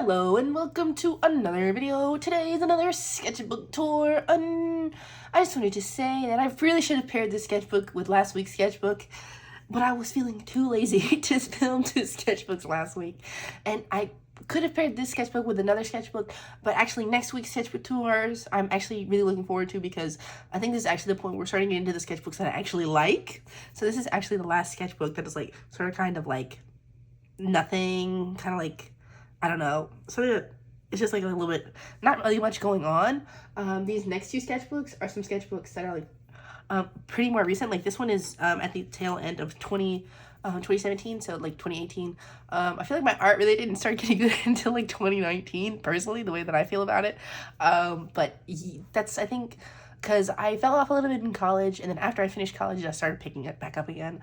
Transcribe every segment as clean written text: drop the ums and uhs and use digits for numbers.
Hello and welcome to another video. Today is another sketchbook tour. I just wanted to say that I really should have paired this sketchbook with last week's sketchbook, but I was feeling too lazy to film two sketchbooks last week. And I could have paired this sketchbook with another sketchbook, but actually next week's sketchbook tours I'm actually really looking forward to, because I think this is actually the point where we're starting to get into the sketchbooks that I actually like. So this is actually the last sketchbook that is like sort of kind of like nothing, kind of like, I don't know, sort of, it's just like a little bit, not really much going on. These next two sketchbooks are some sketchbooks that are like pretty more recent. Like this one is at the tail end of 2017, so like 2018. I feel like my art really didn't start getting good until like 2019, personally, the way that I feel about it. But that's, I think, because I fell off a little bit in college, and then after I finished college, I started picking it back up again,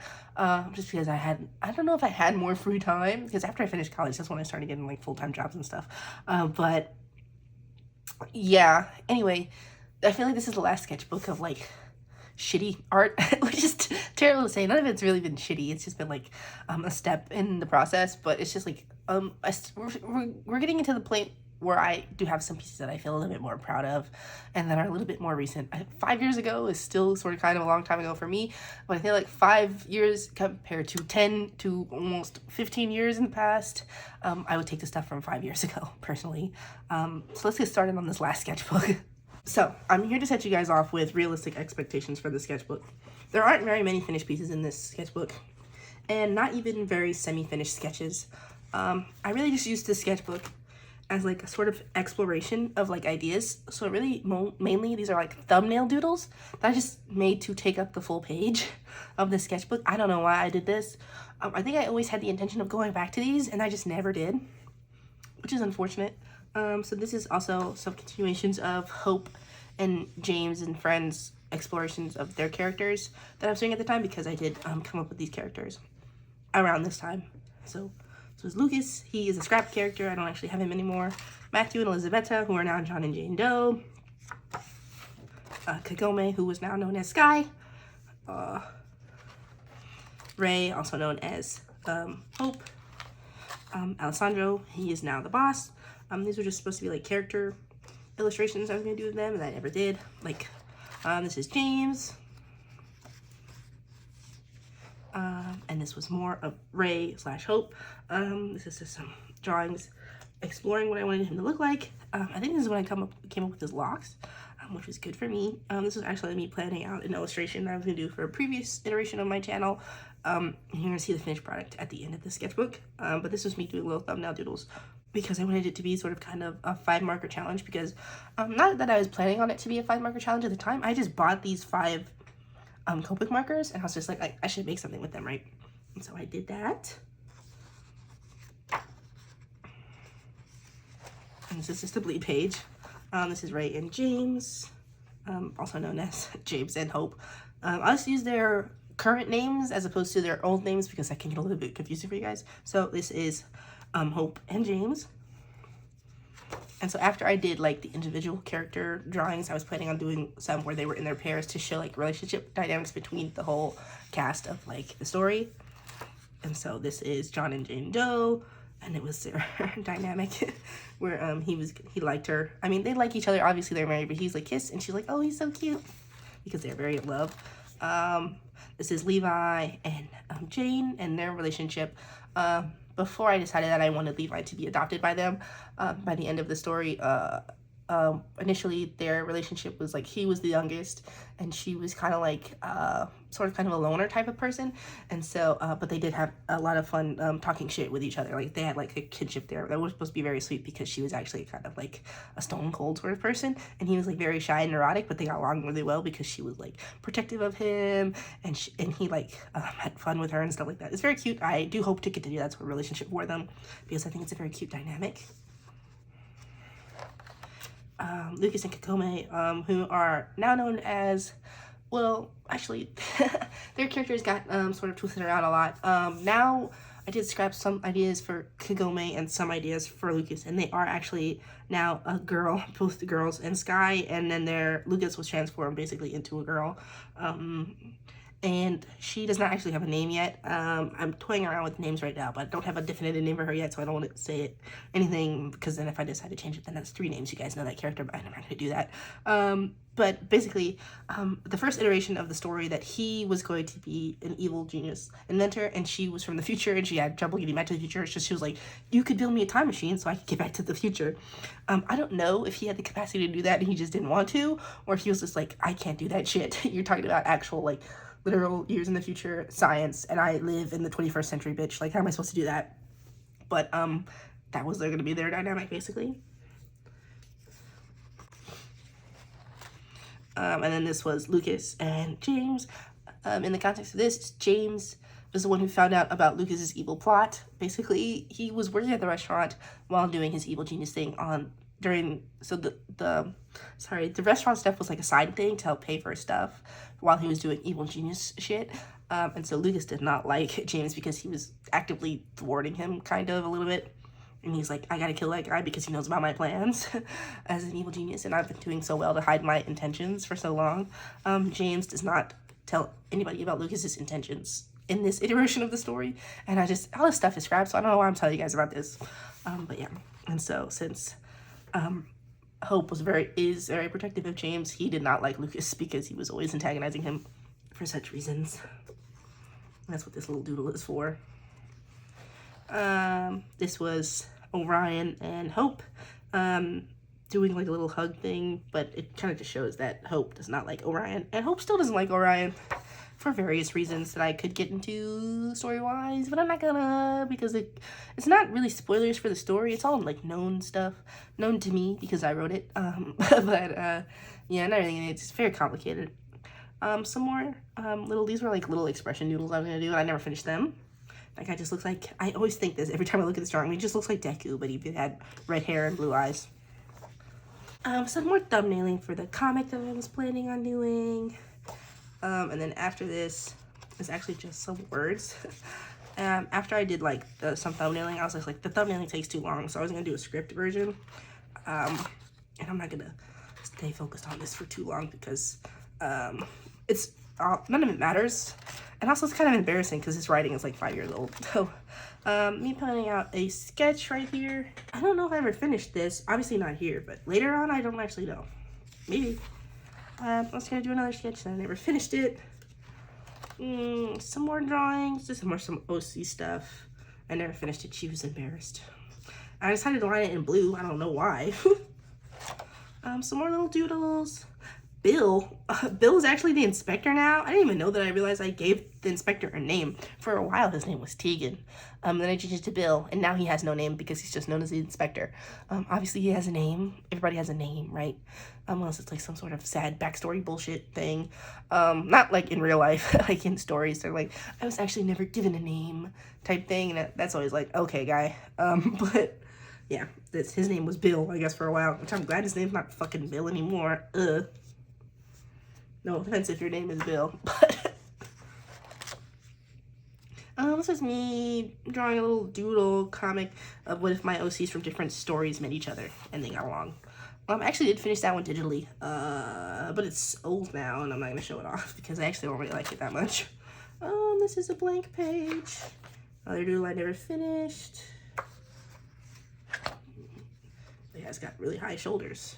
just because I don't know if I had more free time, because after I finished college, that's when I started getting, like, full-time jobs and stuff, but, yeah, anyway, I feel like this is the last sketchbook of, like, shitty art, which is terrible to say. None of it's really been shitty. It's just been like a step in the process, but it's just like we're getting into the point where I do have some pieces that I feel a little bit more proud of and that are a little bit more recent. 5 years ago is still sort of kind of a long time ago for me, but I feel like 5 years compared to 10 to almost 15 years in the past, I would take the stuff from 5 years ago, personally. So let's get started on this last sketchbook. So, I'm here to set you guys off with realistic expectations for the sketchbook. There aren't very many finished pieces in this sketchbook, and not even very semi-finished sketches. I really just used this sketchbook as like a sort of exploration of like ideas. So really, mainly these are like thumbnail doodles that I just made to take up the full page of the sketchbook. I don't know why I did this. I think I always had the intention of going back to these, and I just never did, which is unfortunate. So this is also some continuations of Hope and James and Friends' explorations of their characters that I was doing at the time, because I did come up with these characters around this time. So is Lucas. He is a scrap character. I don't actually have him anymore. Matthew and Elizabetta, who are now John and Jane Doe. Kagome, who was now known as Sky. Ray, also known as Hope. Alessandro, he is now the boss. These were just supposed to be like character illustrations I was going to do with them, and I never did. Like, this is James. And this was more of Ray / Hope. This is just some drawings exploring what I wanted him to look like. I think this is when I came up with his locks, which was good for me. This was actually me planning out an illustration that I was going to do for a previous iteration of my channel. You're going to see the finished product at the end of the sketchbook. But this was me doing little thumbnail doodles, because I wanted it to be sort of kind of a 5-marker challenge, because not that I was planning on it to be a 5-marker challenge at the time. I just bought these 5 Copic markers, and I was just like, I should make something with them, right? And so I did that. And this is just a bleed page. This is Ray and James, also known as James and Hope. I'll just use their current names as opposed to their old names, because that can get a little bit confusing for you guys. So this is Hope and James. And so after I did like the individual character drawings, I was planning on doing some where they were in their pairs to show like relationship dynamics between the whole cast of like the story. And so this is John and Jane Doe, and it was their dynamic where he liked her. I mean, they like each other, obviously they're married, but he's like kiss, and she's like, oh, he's so cute, because they're very in love. This is Levi and Jane and their relationship. Before I decided that I wanted Levi to be adopted by them, by the end of the story, initially their relationship was like he was the youngest and she was kind of like sort of kind of a loner type of person, and so but they did have a lot of fun talking shit with each other. Like they had like a kinship there that was supposed to be very sweet, because she was actually kind of like a stone cold sort of person, and he was like very shy and neurotic, but they got along really well because she was like protective of him, and he like had fun with her and stuff like that. It's very cute. I do hope to continue that sort of relationship for them, because I think it's a very cute dynamic. Lucas and Kagome, who are now known as, well, actually, their characters got sort of twisted around a lot. Now, I did scrap some ideas for Kagome and some ideas for Lucas, and they are actually now a girl, both girls and Sky, and then Lucas was transformed basically into a girl. and she does not actually have a name yet. I'm toying around with names right now, but I don't have a definitive name for her yet, so I don't want to say anything, because then if I decide to change it, then that's 3 names. You guys know that character, but I'm not going to do that. But basically, the first iteration of the story, that he was going to be an evil genius inventor, and she was from the future, and she had trouble getting back to the future. So she was like, you could build me a time machine so I could get back to the future. I don't know if he had the capacity to do that and he just didn't want to, or if he was just like, I can't do that shit. You're talking about actual, like, literal years in the future science, and I live in the 21st century, bitch. Like, how am I supposed to do that? But that was going to be their dynamic, basically. And then this was Lucas and James. In the context of this, James was the one who found out about Lucas's evil plot. Basically, he was working at the restaurant while doing his evil genius thing the restaurant stuff was like a side thing to help pay for his stuff while he was doing evil genius shit. And so Lucas did not like James because he was actively thwarting him kind of a little bit. And he's like, I gotta kill that guy because he knows about my plans as an evil genius, and I've been doing so well to hide my intentions for so long. James does not tell anybody about Lucas's intentions in this iteration of the story, and all this stuff is scrapped, so I don't know why I'm telling you guys about this. But yeah, and so since Hope is very protective of James, he did not like Lucas because he was always antagonizing him for such reasons. That's what this little doodle is for. This was Orion and Hope doing like a little hug thing, but it kind of just shows that Hope does not like Orion, and Hope still doesn't like Orion for various reasons that I could get into story-wise, but I'm not gonna, because it's not really spoilers for the story. It's all like known stuff, known to me because I wrote it. Yeah, and everything. It's very complicated. Some more these were like little expression noodles I was gonna do, and I never finished them. That guy just looks like, I always think this every time I look at this drawing, he just looks like Deku, but he had red hair and blue eyes. Some more thumbnailing for the comic that I was planning on doing. And then after this is actually just some words. After I did like some thumbnailing, I was like, the thumbnailing takes too long, so I was gonna do a script version. And I'm not gonna stay focused on this for too long because it's none of it matters. And also it's kind of embarrassing because his writing is like 5 years old. So me putting out a sketch right here. I don't know if I ever finished this. Obviously not here, but later on I don't actually know. Maybe. I was gonna do another sketch and I never finished it. Some more drawings, just some OC stuff. I never finished it. She was embarrassed. I decided to line it in blue. I don't know why. Some more little doodles. Bill is actually the inspector now. I didn't even know that. I realized I gave the inspector a name. For a while, his name was Tegan. Then I changed it to Bill, and now he has no name because he's just known as the inspector. Obviously, he has a name. Everybody has a name, right? Unless it's like some sort of sad backstory bullshit thing. Not like in real life, like in stories. They're like, I was actually never given a name type thing. And that's always like, okay, guy. But yeah, his name was Bill, I guess, for a while. Which I'm glad his name's not fucking Bill anymore. No offense if your name is Bill, but this is me drawing a little doodle comic of what if my OCs from different stories met each other and they got along. I actually did finish that one digitally, but it's old now and I'm not gonna show it off because I actually don't really like it that much. This is a blank page. Another doodle I never finished. It has got really high shoulders.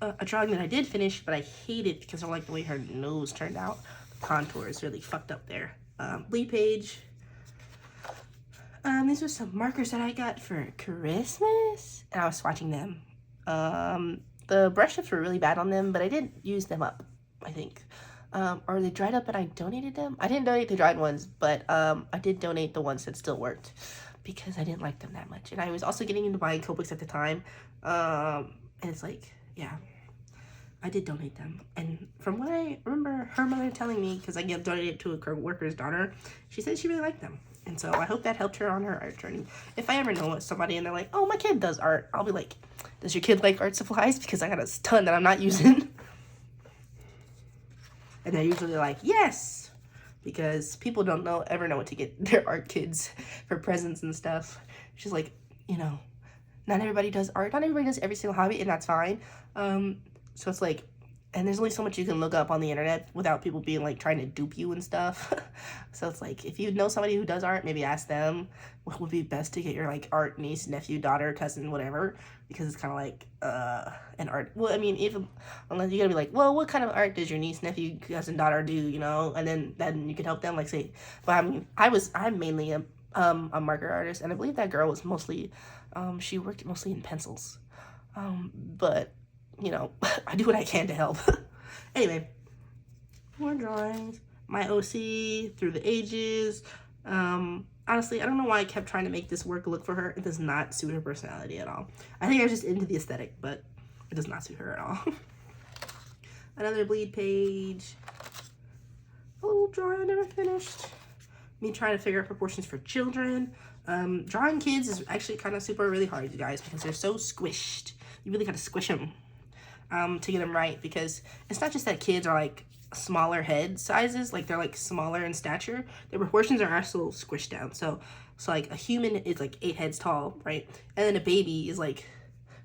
A drawing that I did finish, but I hate it because I don't like the way her nose turned out. The contour is really fucked up there. Bleed page. These are some markers that I got for Christmas, and I was swatching them. The brush strokes were really bad on them, but I did use them up, I think. Or they dried up and I donated them. I didn't donate the dried ones, but I did donate the ones that still worked because I didn't like them that much. And I was also getting into buying comic books at the time. And it's like, yeah, I did donate them. And from what I remember her mother telling me, because I donated it to a co-worker's daughter, she said she really liked them. And so I hope that helped her on her art journey. If I ever know somebody and they're like, oh, my kid does art, I'll be like, does your kid like art supplies? Because I got a ton that I'm not using. And they're usually like, yes, because people don't ever know what to get their art kids for presents and stuff. She's like, you know, not everybody does art. Not everybody does every single hobby, and that's fine. So it's like, and there's only so much you can look up on the internet without people being like trying to dupe you and stuff. So it's like, if you know somebody who does art, maybe ask them what would be best to get your like art niece, nephew, daughter, cousin, whatever, because it's kind of like an art. Well, I mean, if unless you gotta be like, well, what kind of art does your niece, nephew, cousin, daughter do, you know? And then you can help them, like, say. But I mean, I'm mainly a marker artist, and I believe that girl was mostly she worked mostly in pencils. But you know, I do what I can to help. Anyway, more drawings. My OC through the ages. Honestly, I don't know why I kept trying to make this work look for her. It does not suit her personality at all. I think I was just into the aesthetic, but it does not suit her at all. Another bleed page. Oh, drawing I never finished. Me trying to figure out proportions for children. Drawing kids is actually kind of really hard, you guys, because they're so squished. You really gotta squish them to get them right, because it's not just that kids are like smaller head sizes, like they're like smaller in stature. Their proportions are also squished down. So like a human is like 8 heads tall, right? And then a baby is like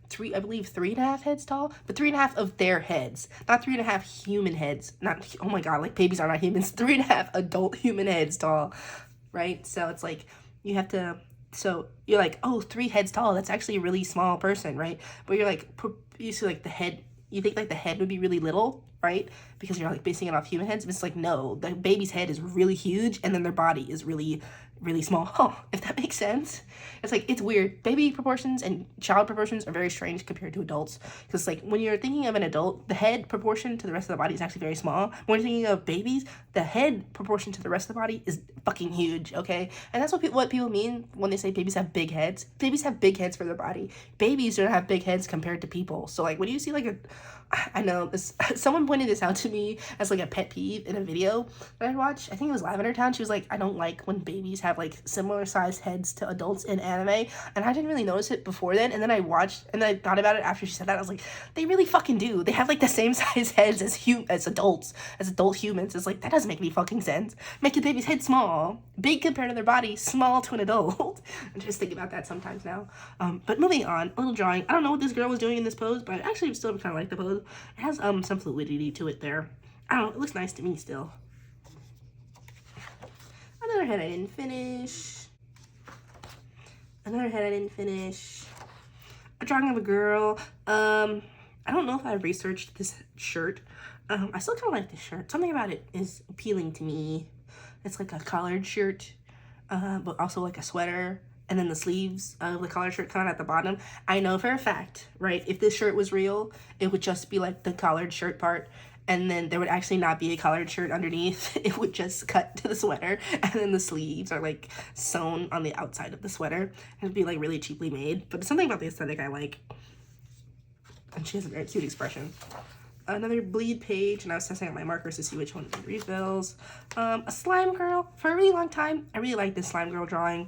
3.5 heads tall, but 3.5 of their heads, not 3.5 human heads. Not, oh my god, like babies are not humans. 3.5 adult human heads tall, right? So it's like you have to. So you're like, oh, 3 heads tall. That's actually a really small person, right? But you're like, you see like the head. You think like the head would be really little, right? Because you're like basing it off human heads. But it's like, no, the baby's head is really huge, and then their body is really, really small. Oh, if that makes sense. It's like, it's weird. Baby proportions and child proportions are very strange compared to adults. Because like when you're thinking of an adult, the head proportion to the rest of the body is actually very small. When you're thinking of babies, the head proportion to the rest of the body is fucking huge, okay? And that's what people mean when they say babies have big heads. Babies have big heads for their body. Babies don't have big heads compared to people. So like when you see like I know this, someone pointed this out to me as like a pet peeve in a video that I watched. I think it was Lavender Town. She was like, I don't like when babies have like similar sized heads to adults in anime. And I didn't really notice it before then. And then I watched and I thought about it after she said that. I was like, they really fucking do. They have like the same size heads as adults, as adult humans. It's like, that doesn't make any fucking sense. Make your baby's head small, big compared to their body, small to an adult. I just think about that sometimes now. But moving on, a little drawing. I don't know what this girl was doing in this pose, but I actually still kind of like the pose. It has some fluidity to it there. I don't know, it looks nice to me still. Another head I didn't finish. Another head I didn't finish. A drawing of a girl. I don't know if I researched this shirt. I still kind of like this shirt. Something about it is appealing to me. It's like a collared shirt, but also like a sweater. And then the sleeves of the collared shirt coming at the bottom. I know for a fact, right, if this shirt was real, it would just be like the collared shirt part, and then there would actually not be a collared shirt underneath. It would just cut to the sweater, and then the sleeves are like sewn on the outside of the sweater. It would be like really cheaply made, but something about the aesthetic I like. And she has a very cute expression. Another bleed page, and I was testing out my markers to see which one would refills. A slime girl. For a really long time, I really liked this slime girl drawing.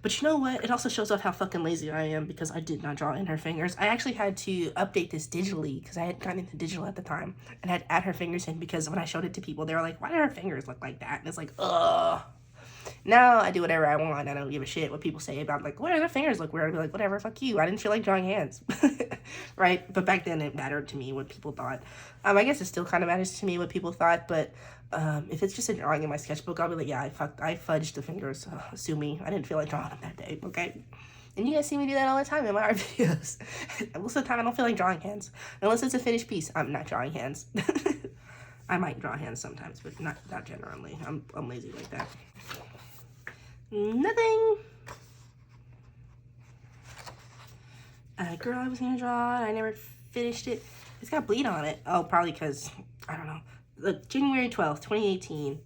But you know what? It also shows off how fucking lazy I am because I did not draw in her fingers. I actually had to update this digitally because I hadn't gotten into digital at the time. And I had to add her fingers in because when I showed it to people, they were like, why do her fingers look like that? And it's like, ugh. Now I do whatever I want. I don't give a shit what people say about like, why do their fingers look weird? I'd be like, whatever, fuck you. I didn't feel like drawing hands. Right? But back then it mattered to me what people thought. I guess it still kind of matters to me what people thought, but if it's just a drawing in my sketchbook, I'll be like, yeah, I fudged the fingers. Sue me. I didn't feel like drawing them that day, okay? And you guys see me do that all the time in my art videos. Most of the time, I don't feel like drawing hands. Unless it's a finished piece, I'm not drawing hands. I might draw hands sometimes, but not generally. I'm lazy like that. Nothing. A girl I was gonna draw, I never finished it. It's got bleed on it. Oh, probably because, I don't know. Look, January 12th, 2018.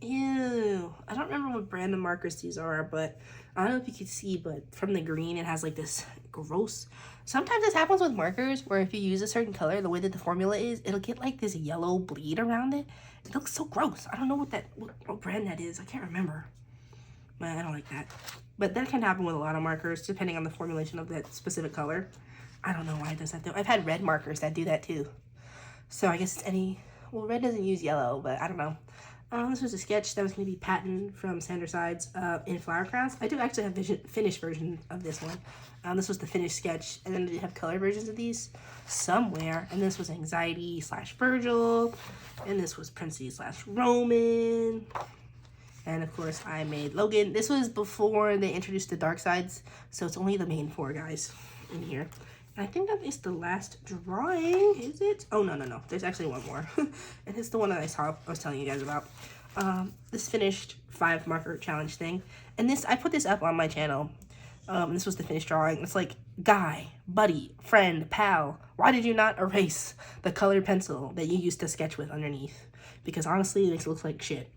Ew. I don't remember what brand of markers these are, but I don't know if you can see, but from the green, it has like this gross. Sometimes this happens with markers where if you use a certain color, the way that the formula is, it'll get like this yellow bleed around it. It looks so gross. I don't know what brand that is. I can't remember. But I don't like that. But that can happen with a lot of markers, depending on the formulation of that specific color. I don't know why it does that though. I've had red markers that do that too. So I guess it's any, well, red doesn't use yellow, but I don't know. This was a sketch that was going to be patterned from Sander Sides in flower crowns. I do actually have a finished version of this one. This was the finished sketch, and then they have color versions of these somewhere. And this was Anxiety / Virgil, and this was Princey / Roman. And of course, I made Logan. This was before they introduced the dark sides, so it's only the main 4 guys in here. And I think that is the last drawing, is it? Oh, no. There's actually one more. And it's the one that I was telling you guys about. This finished 5 marker challenge thing. And I put this up on my channel. This was the finished drawing. It's like, guy, buddy, friend, pal, why did you not erase the colored pencil that you used to sketch with underneath? Because honestly, it makes it look like shit.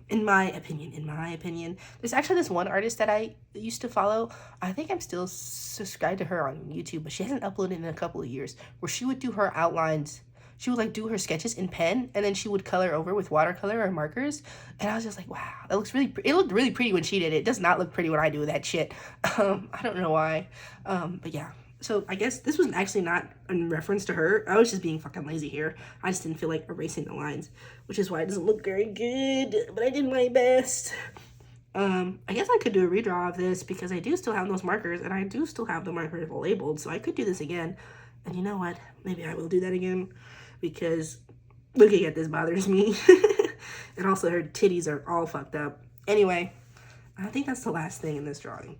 In my opinion, there's actually this one artist that I used to follow. I think I'm still subscribed to her on YouTube, but she hasn't uploaded in a couple of years, where she would do her outlines. She would like do her sketches in pen, and then she would color over with watercolor or markers. And I was just like, wow, that looks really it looked really pretty when she did it. It does not look pretty when I do that shit. I don't know why. But yeah. So I guess this was actually not in reference to her. I was just being fucking lazy here. I just didn't feel like erasing the lines, which is why it doesn't look very good, but I did my best. I guess I could do a redraw of this because I do still have those markers, and I do still have the markers labeled, so I could do this again. And you know what? Maybe I will do that again, because looking at this bothers me. And also her titties are all fucked up. Anyway, I think that's the last thing in this drawing.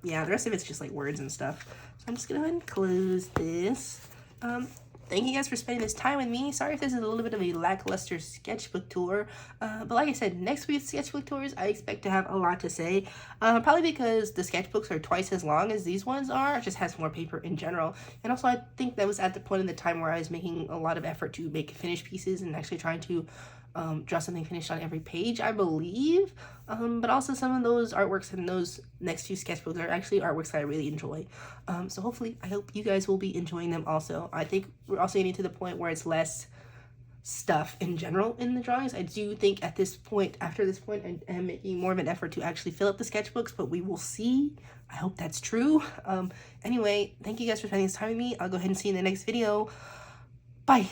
Yeah, the rest of it's just like words and stuff. So I'm just gonna go ahead and close this. Thank you guys for spending this time with me. Sorry if this is a little bit of a lackluster sketchbook tour. But like I said, next week's sketchbook tours, I expect to have a lot to say. Probably because the sketchbooks are twice as long as these ones are. It just has more paper in general. And also I think that was at the point in the time where I was making a lot of effort to make finished pieces and actually trying to draw something finished on every page, I believe. But also some of those artworks and those next few sketchbooks are actually artworks that I really enjoy. So hopefully, I hope you guys will be enjoying them also. I think we're also getting to the point where it's less stuff in general in the drawings. I do think at this point, after this point, I am making more of an effort to actually fill up the sketchbooks, but we will see. I hope that's true. Anyway, thank you guys for spending this time with me. I'll go ahead and see you in the next video. Bye.